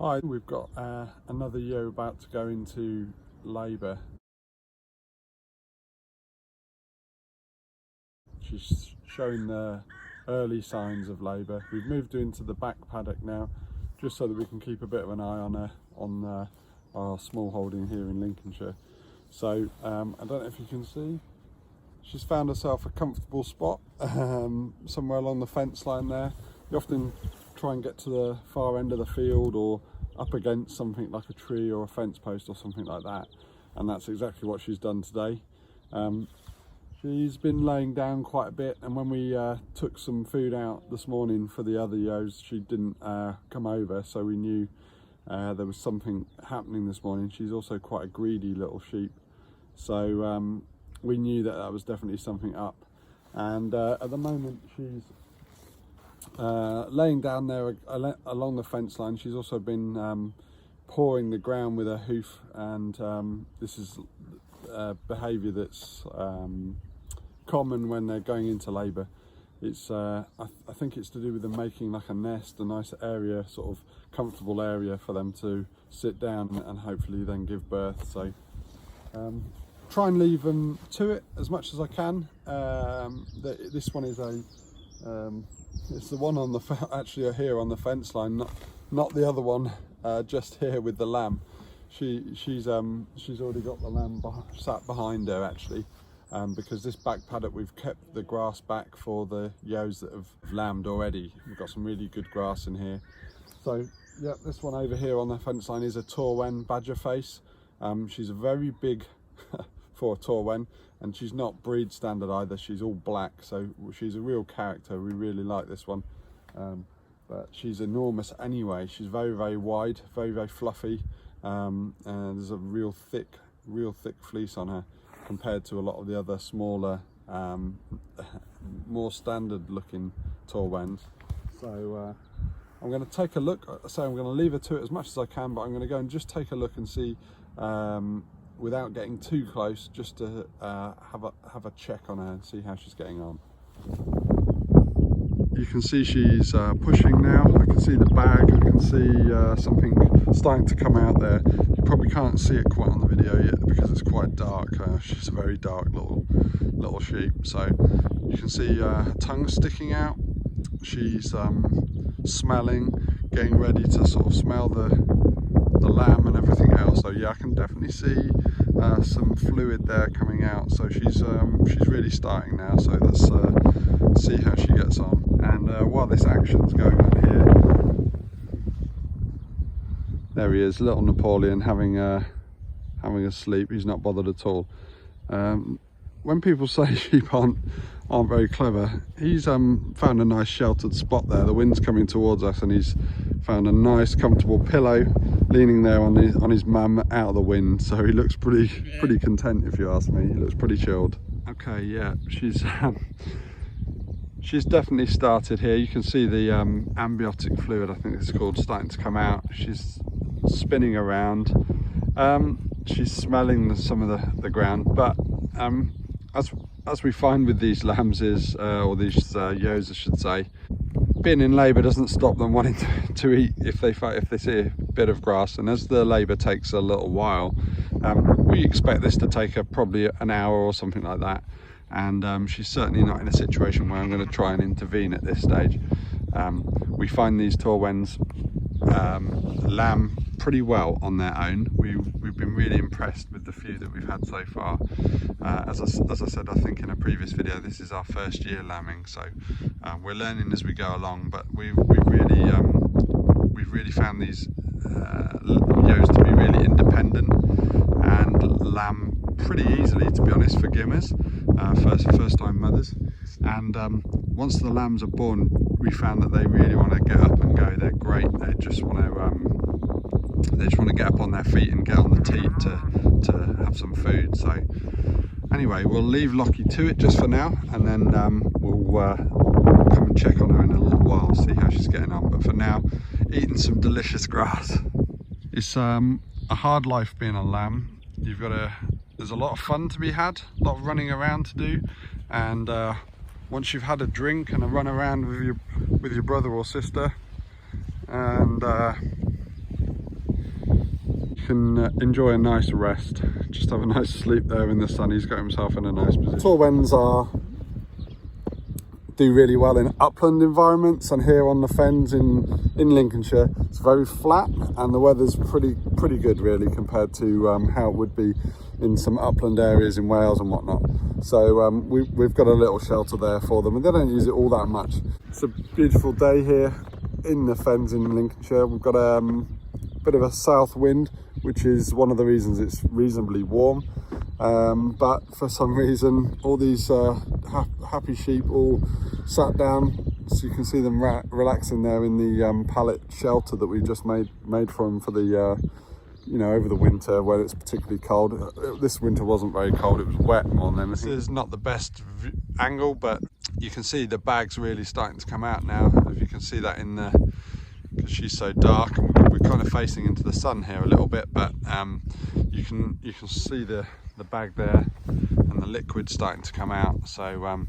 Hi, we've got another ewe about to go into labour. She's showing the early signs of labour. We've moved her into the back paddock now, just so that we can keep a bit of an eye on her on our small holding here in Lincolnshire. So I don't know if you can see, she's found herself a comfortable spot somewhere along the fence line there. You often try and get to the far end of the field or up against something like a tree or a fence post or something like that, and that's exactly what she's done today. She's been laying down quite a bit, and when we took some food out this morning for the other ewes, she didn't come over, so we knew there was something happening this morning. She's also quite a greedy little sheep, so we knew that that was definitely something up. And at the moment she's laying down there along the fence line. She's also been pawing the ground with her hoof, and this is behaviour that's common when they're going into labour. It's I think it's to do with them making like a nest, a nice area, sort of comfortable area for them to sit down and hopefully then give birth. So try and leave them to it as much as I can. This one is it's the one on the actually here on the fence line, not the other one just here with the lamb. She's already got the lamb sat behind her actually, because this back paddock we've kept the grass back for the ewes that have lambed already. We've got some really good grass in here. So yeah, this one over here on the fence line is a Torwen badger face. She's a very big for a Torwen, and she's not breed standard either. She's all black, so she's a real character. We really like this one, but she's enormous anyway. She's very wide, very fluffy, and there's a real thick fleece on her compared to a lot of the other smaller, more standard looking Torwens. So I'm going to take a look. So I'm going to leave her to it as much as I can, but I'm going to go and just take a look and see, without getting too close, just to have a check on her and see how she's getting on. You can see she's pushing now. I can see the bag. I can see something starting to come out there. You probably can't see it quite on the video yet because it's quite dark. She's a very dark little sheep. So you can see her tongue sticking out. She's smelling, getting ready to sort of smell the lamb and everything else. So yeah, I can definitely see some fluid there coming out. So she's really starting now. So let's see how she gets on. And while this action's going on here, there he is, little Napoleon having a sleep. He's not bothered at all. When people say sheep aren't very clever, he's found a nice sheltered spot there. The wind's coming towards us, and he's found a nice comfortable pillow, leaning there on his mum out of the wind. So he looks pretty content, if you ask me. He looks pretty chilled. Okay, yeah, she's definitely started here. You can see the amniotic fluid, I think it's called, starting to come out. She's spinning around. She's smelling some of the ground, but as we find with these lambs is, or these ewes I should say, being in labour doesn't stop them wanting to eat if they see a bit of grass. And as the labour takes a little while, we expect this to take her probably an hour or something like that. And she's certainly not in a situation where I'm going to try and intervene at this stage. We find these Torwens lamb pretty well on their own. We've been really impressed with the few that we've had so far. As I said, I think in a previous video, this is our first year lambing, so we're learning as we go along. But we've really found these ewes to be really independent and lamb pretty easily, to be honest, for gimmers, first time mothers. And once the lambs are born, we found that they really want to get up and go. They're great. They just want to get up on their feet and get on the teat to have some food. So anyway, we'll leave Lockie to it just for now, and then we'll come and check on her in a little while, see how she's getting on. But for now, eating some delicious grass. It's a hard life being a lamb. There's a lot of fun to be had, a lot of running around to do, and once you've had a drink and a run around with your brother or sister, and can enjoy a nice rest, just have a nice sleep there in the sun. He's got himself in a nice position. Torwens do really well in upland environments, and here on the fens in Lincolnshire it's very flat and the weather's pretty good really, compared to how it would be in some upland areas in Wales and whatnot. So we've got a little shelter there for them, and they don't use it all that much. It's a beautiful day here in the fens in Lincolnshire. We've got a bit of a south wind, which is one of the reasons it's reasonably warm, but for some reason all these happy sheep all sat down, so you can see them relaxing there in the pallet shelter that we just made for them for the over the winter when it's particularly cold. This winter wasn't very cold, it was wet more than anything. This is not the best angle, but you can see the bag's really starting to come out now. If you can see that in the, because she's so dark and we're kind of facing into the sun here a little bit, but you can see the bag there and the liquid starting to come out. So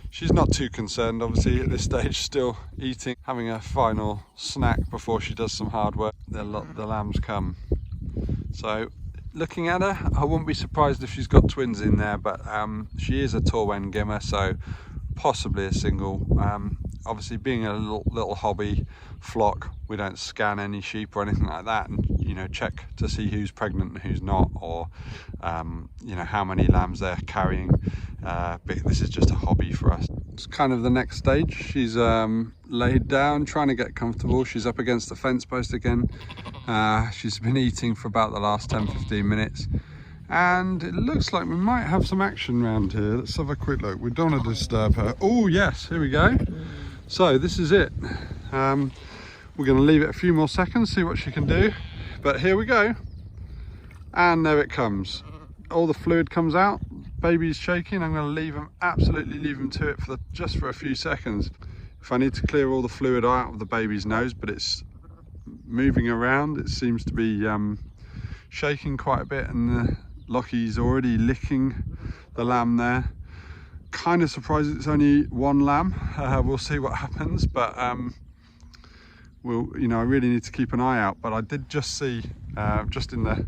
she's not too concerned, obviously at this stage, still eating, having a final snack before she does some hard work. The lambs come. So looking at her, I wouldn't be surprised if she's got twins in there, but she is a Torwen Gimmer, so possibly a single. Obviously being a little hobby flock, we don't scan any sheep or anything like that and check to see who's pregnant and who's not, or how many lambs they're carrying. But this is just a hobby for us. It's kind of the next stage. She's laid down, trying to get comfortable. She's up against the fence post again. She's been eating for about the last 10-15 minutes, and it looks like we might have some action around here. Let's have a quick look. We don't want to disturb her. Oh yes, here we go. So this is it. We're going to leave it a few more seconds, see what she can do, but here we go, and there it comes. All the fluid comes out, baby's shaking. I'm going to absolutely leave him to it just for a few seconds. If I need to clear all the fluid out of the baby's nose, but it's moving around, it seems to be shaking quite a bit, and Lockie's already licking the lamb there. Kind of surprised it's only one lamb. We'll see what happens, but I really need to keep an eye out. But I did just see, just in the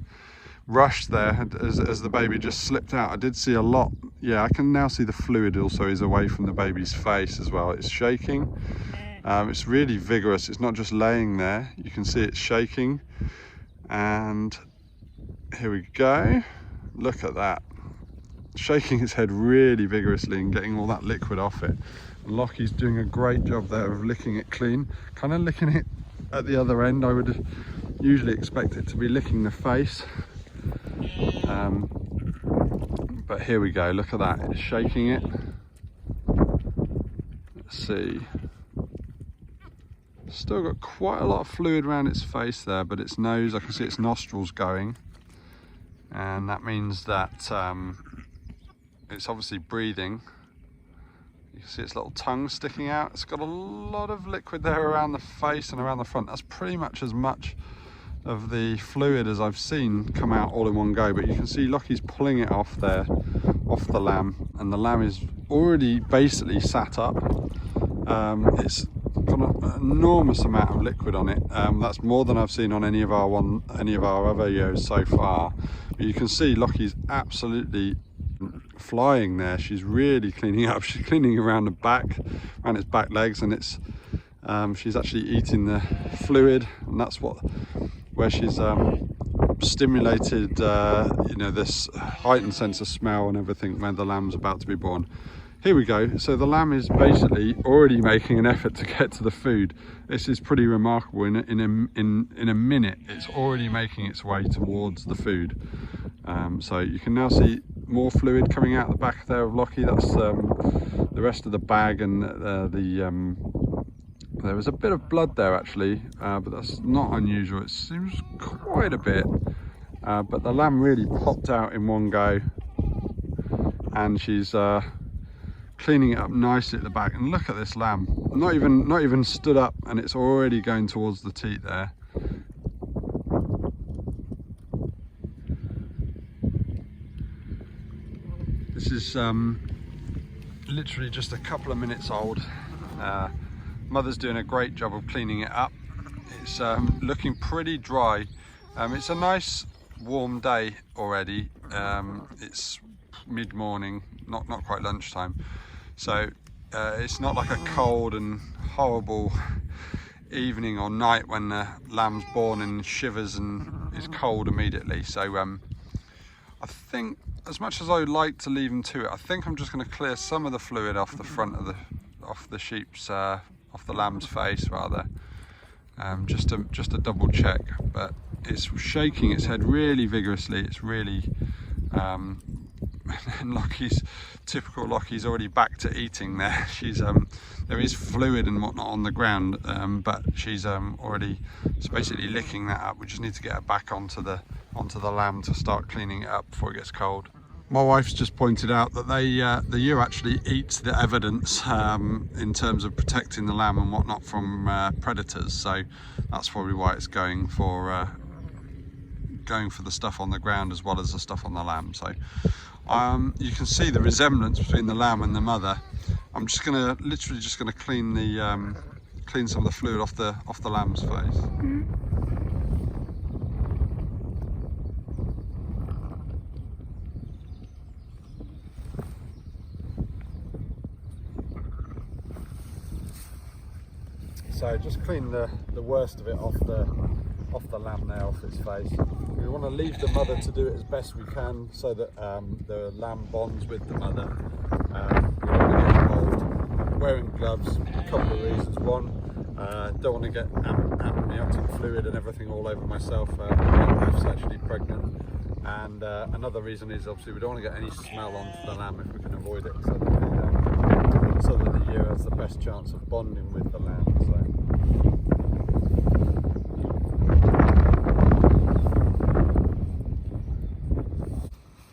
rush there, as the baby just slipped out, I did see a lot. Yeah, I can now see the fluid also is away from the baby's face as well. It's shaking. It's really vigorous. It's not just laying there. You can see it's shaking. And here we go. Look at that. Shaking his head really vigorously and getting all that liquid off it. And Lockie's doing a great job there of licking it clean. Kind of licking it at the other end. I would usually expect it to be licking the face. But here we go. Look at that. It's shaking it. Let's see. Still got quite a lot of fluid around its face there, but its nose, I can see its nostrils going, and that means that it's obviously breathing. You can see its little tongue sticking out. It's got a lot of liquid there around the face and around the front. That's pretty much as much of the fluid as I've seen come out all in one go, but you can see Lockie's pulling it off there, off the lamb, and the lamb is already basically sat up. It's got an enormous amount of liquid on it. That's more than I've seen on any of our other ewes so far. But you can see Lockie's absolutely flying there. She's really cleaning up. She's cleaning around the back, around its back legs, and she's actually eating the fluid, and that's where she's stimulated this heightened sense of smell and everything when the lamb's about to be born. Here we go. So the lamb is basically already making an effort to get to the food. This is pretty remarkable. In a minute, it's already making its way towards the food. So you can now see more fluid coming out the back there of Lockie. That's the rest of the bag, and there was a bit of blood there actually, but that's not unusual. It seems quite a bit, but the lamb really popped out in one go, and she's cleaning it up nicely at the back. And look at this lamb, not even stood up, and it's already going towards the teat there. This is literally just a couple of minutes old. Mother's doing a great job of cleaning it up. It's looking pretty dry It's a nice warm day already. It's mid-morning, not quite lunchtime, so it's not like a cold and horrible evening or night when the lamb's born and shivers and is cold immediately. So I think, as much as I would like to leave them to it, I think I'm just going to clear some of the fluid off the front of the sheep's off the lamb's face rather, just to double check. But it's shaking its head really vigorously. It's really and Lockie's, typical Lockie's already back to eating there. She's there is fluid and whatnot on the ground, but she's already basically licking that up. We just need to get her back onto the lamb to start cleaning it up before it gets cold. My wife's just pointed out that the ewe actually eats the evidence in terms of protecting the lamb and whatnot from predators, so that's probably why it's going for the stuff on the ground as well as the stuff on the lamb. So you can see the resemblance between the lamb and the mother. I'm just literally just gonna clean some of the fluid off the lamb's face. So just clean the worst of it off the lamb now, off its face. We want to leave the mother to do it as best we can so that the lamb bonds with the mother. We don't want to get involved. Wearing gloves, a couple of reasons. One, don't want to get amniotic fluid and everything all over myself. My wife's actually pregnant. And another reason is obviously we don't want to get any smell onto the lamb if we can avoid it, so that the ewe has the best chance of bonding with the lamb.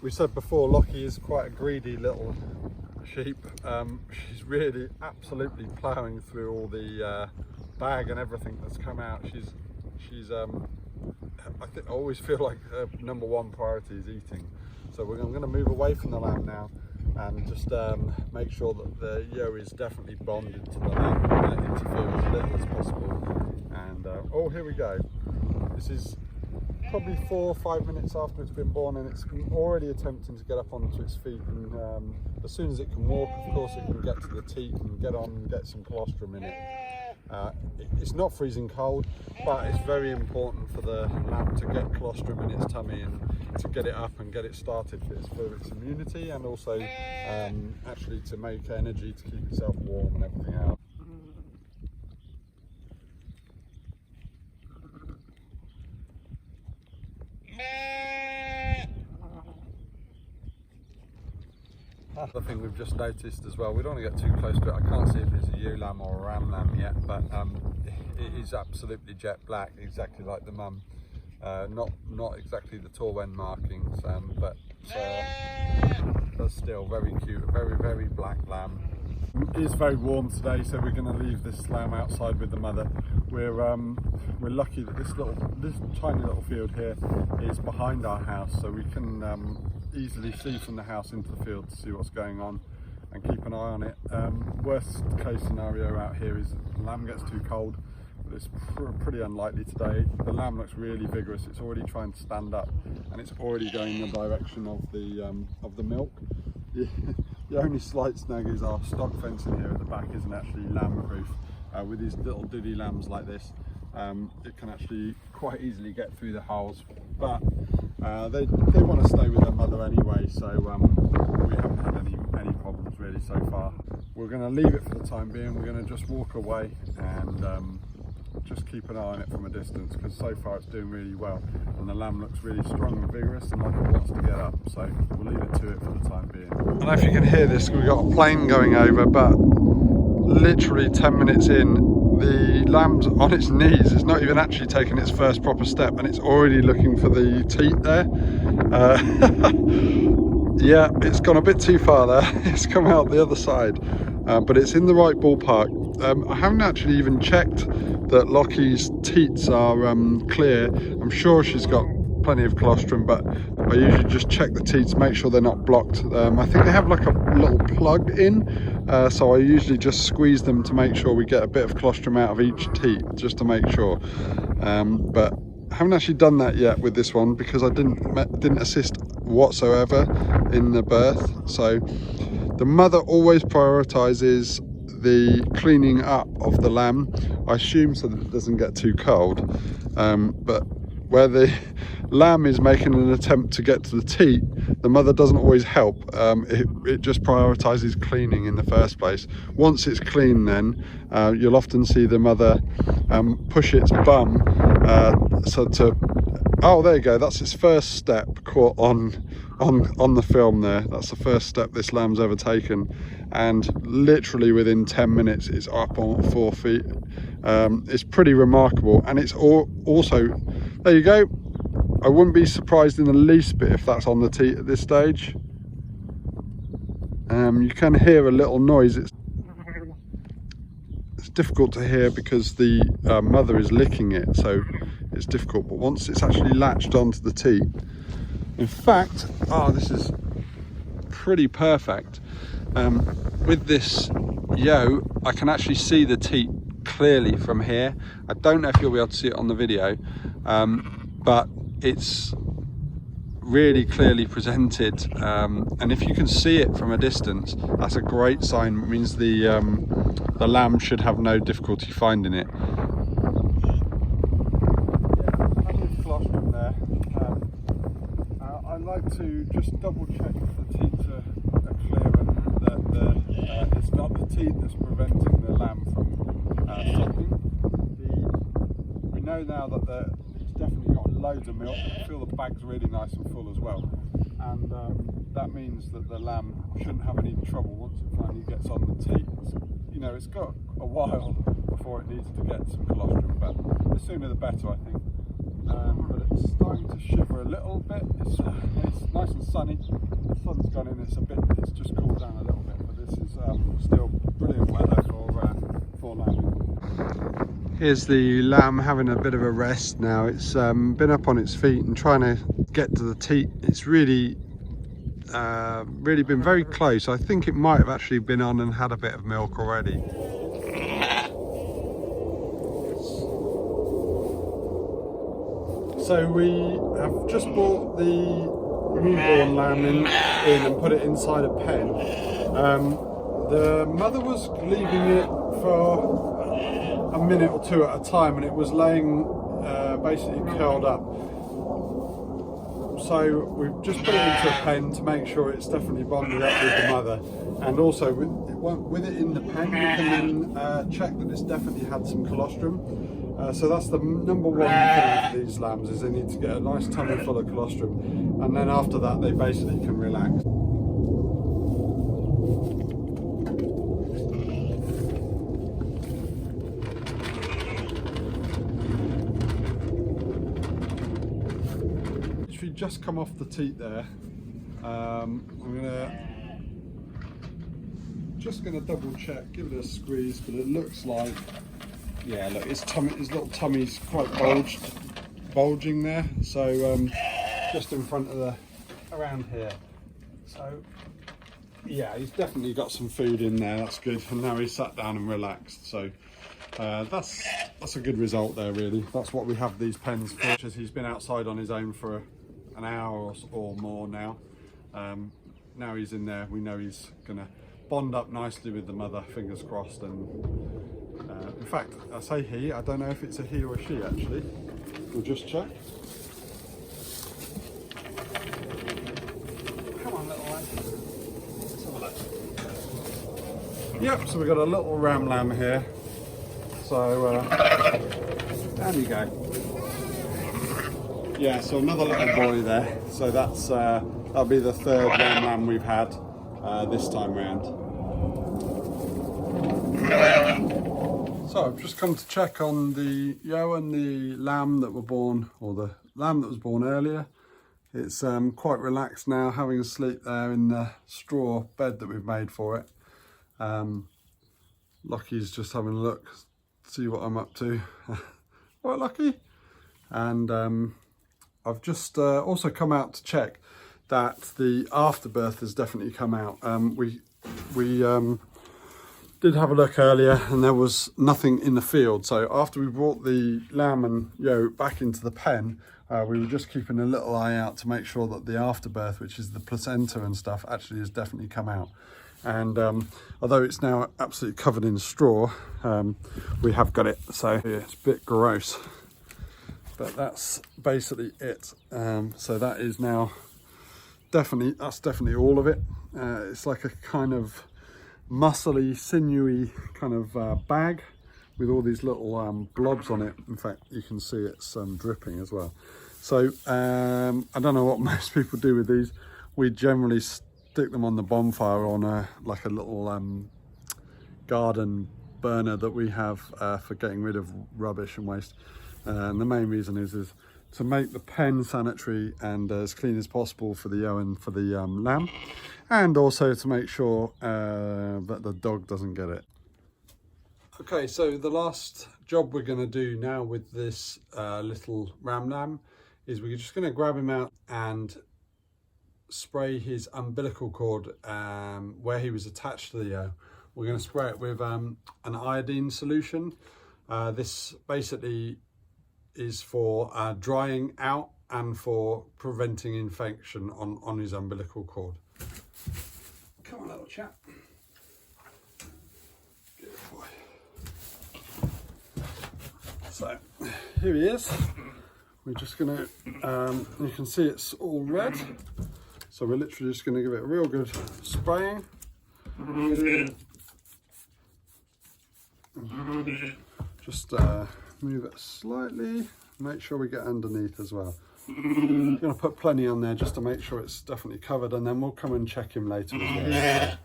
We said before, Lockie is quite a greedy little sheep. She's really absolutely ploughing through all the bag and everything that's come out. She's I always feel like her number one priority is eating. So I'm going to move away from the lamb now and just make sure that the ewe is definitely bonded to the lamb and interfere as little as possible. And oh, here we go. This is probably 4 or 5 minutes after it's been born, and it's already attempting to get up onto its feet. And as soon as it can walk, of course, it can get to the teat and get on and get some colostrum in it. It's not freezing cold, but it's very important for the lamb to get colostrum in its tummy and to get it up and get it started for its immunity, and also actually to make energy to keep itself warm and everything else. The thing we've just noticed as well, we don't want to get too close to it. I can't see if it's a ewe lamb or a ram lamb yet, but it is absolutely jet black, exactly like the mum. Not exactly the Torwen markings, but still very cute, a very black lamb. It is very warm today, so we're going to leave this lamb outside with the mother. We're lucky that this tiny little field here is behind our house, so we can easily see from the house into the field to see what's going on and keep an eye on it. Worst case scenario out here is the lamb gets too cold, but it's pretty unlikely today. The lamb looks really vigorous. It's already trying to stand up, and it's already going in the direction of the milk. The only slight snag is our stock fencing here at the back isn't actually lamb proof. With these little diddy lambs like this, it can actually quite easily get through the holes, but they want to stay with their mother anyway, so we haven't had any problems really so far. We're going to leave it for the time being. We're going to just walk away and just keep an eye on it from a distance, because so far it's doing really well and the lamb looks really strong and vigorous and like it wants to get up, so we'll leave it to it for the time being. I don't know if you can hear this, we've got a plane going over, but literally 10 minutes in, the lamb's on its knees. It's not even actually taken its first proper step and it's already looking for the teat there. Yeah, it's gone a bit too far there. It's come out the other side, but it's in the right ballpark. I haven't actually even checked that Lockie's teats are clear. I'm sure she's got plenty of colostrum, but I usually just check the teats, make sure they're not blocked. I think they have like a little plug in, so I usually just squeeze them to make sure we get a bit of colostrum out of each teat, just to make sure. But haven't actually done that yet with this one because I didn't assist whatsoever in the birth. So the mother always prioritizes the cleaning up of the lamb, I assume so that it doesn't get too cold, but where the lamb is making an attempt to get to the teat, the mother doesn't always help. It just prioritizes cleaning in the first place. Once it's clean, then you'll often see the mother push its bum oh, there you go, that's its first step caught on the film there. That's the first step this lamb's ever taken, and literally within 10 minutes it's up on 4 feet. It's pretty remarkable, and it's also, there you go, I wouldn't be surprised in the least bit if that's on the teat at this stage. You can hear a little noise. It's difficult to hear because the mother is licking it, so it's difficult, but once it's actually latched onto the teat, in fact, this is pretty perfect. With this yo, I can actually see the teat clearly from here. I don't know if you'll be able to see it on the video, but it's really clearly presented, and if you can see it from a distance, that's a great sign. It means the lamb should have no difficulty finding it. I like to just double check if the teats are clear and that it's not the teat that's preventing the lamb from sucking. We know now that it's definitely got loads of milk. I feel the bag's really nice and full as well, and that means that the lamb shouldn't have any trouble once it finally gets on the teat. You know, it's got a while before it needs to get some colostrum, but the sooner the better, I think. But it's starting to shiver a little bit. It's nice and sunny. The sun's gone in. It's just cooled down a little bit, but this is still brilliant weather for lambing. Here's the lamb having a bit of a rest now. It's been up on its feet and trying to get to the teat. It's really been very close. I think it might have actually been on and had a bit of milk already. So we have just brought the newborn lamb in and put it inside a pen. The mother was leaving it for a minute or two at a time, and it was laying basically curled up. So we've just put it into a pen to make sure it's definitely bonded up with the mother, and also with it in the pen you can then check that it's definitely had some colostrum. So that's the number one thing for these lambs, is they need to get a nice tummy full of colostrum, and then after that they basically can relax. Literally just come off the teat there. I'm just gonna double check, give it a squeeze, but it looks like, yeah, look, his little tummy's quite bulging there. So just in front of around here. So yeah, he's definitely got some food in there. That's good. And now he's sat down and relaxed. So that's a good result there, really. That's what we have these pens for. He's been outside on his own for an hour or more now. Now he's in there. We know he's gonna bond up nicely with the mother, fingers crossed. And in fact, I say he, I don't know if it's a he or a she actually. We'll just check. Come on, little one. Let's have a look. Yep, so we've got a little ram lamb here. So, there you go. Yeah, so another little boy there. So that'll be the third ram lamb we've had this time round. So I've just come to check on the yo and the lamb that were born, or the lamb that was born earlier. It's quite relaxed now, having a sleep there in the straw bed that we've made for it. Lucky's just having a look, see what I'm up to. Right, Lucky? And I've just also come out to check that the afterbirth has definitely come out. did have a look earlier and there was nothing in the field. So after we brought the lamb and yo back into the pen, we were just keeping a little eye out to make sure that the afterbirth, which is the placenta and stuff, actually has definitely come out. And although it's now absolutely covered in straw, we have got it. So yeah, it's a bit gross, but that's basically it. So that is now that's definitely all of it. It's like a kind of muscly, sinewy kind of bag with all these little blobs on it. In fact, you can see it's dripping as well. So I don't know what most people do with these. We generally stick them on the bonfire on a little garden burner that we have for getting rid of rubbish and waste. And the main reason is to make the pen sanitary and as clean as possible for the ewe and for the lamb, and also to make sure that the dog doesn't get it. Okay, so the last job we're going to do now with this little ram lamb is we're just going to grab him out and spray his umbilical cord where he was attached to the ewe. We're going to spray it with an iodine solution. This basically is for drying out and for preventing infection on his umbilical cord. Come on, little chap. Good boy. So here he is. We're just gonna, you can see it's all red. So we're literally just gonna give it a real good spraying. Just move it slightly, make sure we get underneath as well. I'm going to put plenty on there just to make sure it's definitely covered, and then we'll come and check him later as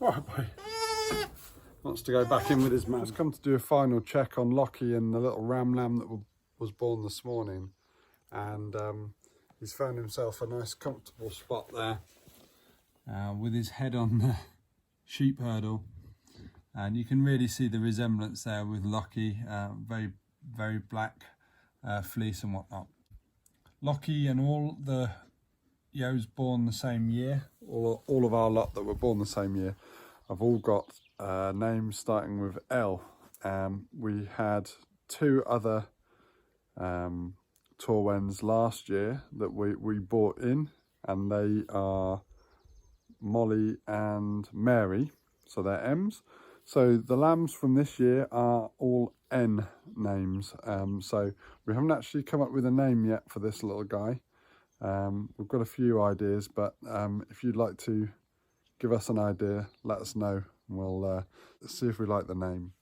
well. Alright boy, wants to go back in with his man. Just come to do a final check on Lockie and the little ram lamb that was born this morning, and he's found himself a nice comfortable spot there with his head on the sheep hurdle. And you can really see the resemblance there with Lockie, very black fleece and whatnot. Lockie and all the ewes born the same year, all of our lot that were born the same year, have all got names starting with L. We had 2 other Torwens last year that we bought in, and they are Molly and Mary, so they're M's. So the lambs from this year are all N names. So we haven't actually come up with a name yet for this little guy. We've got a few ideas, but if you'd like to give us an idea, let us know. We'll see if we like the name.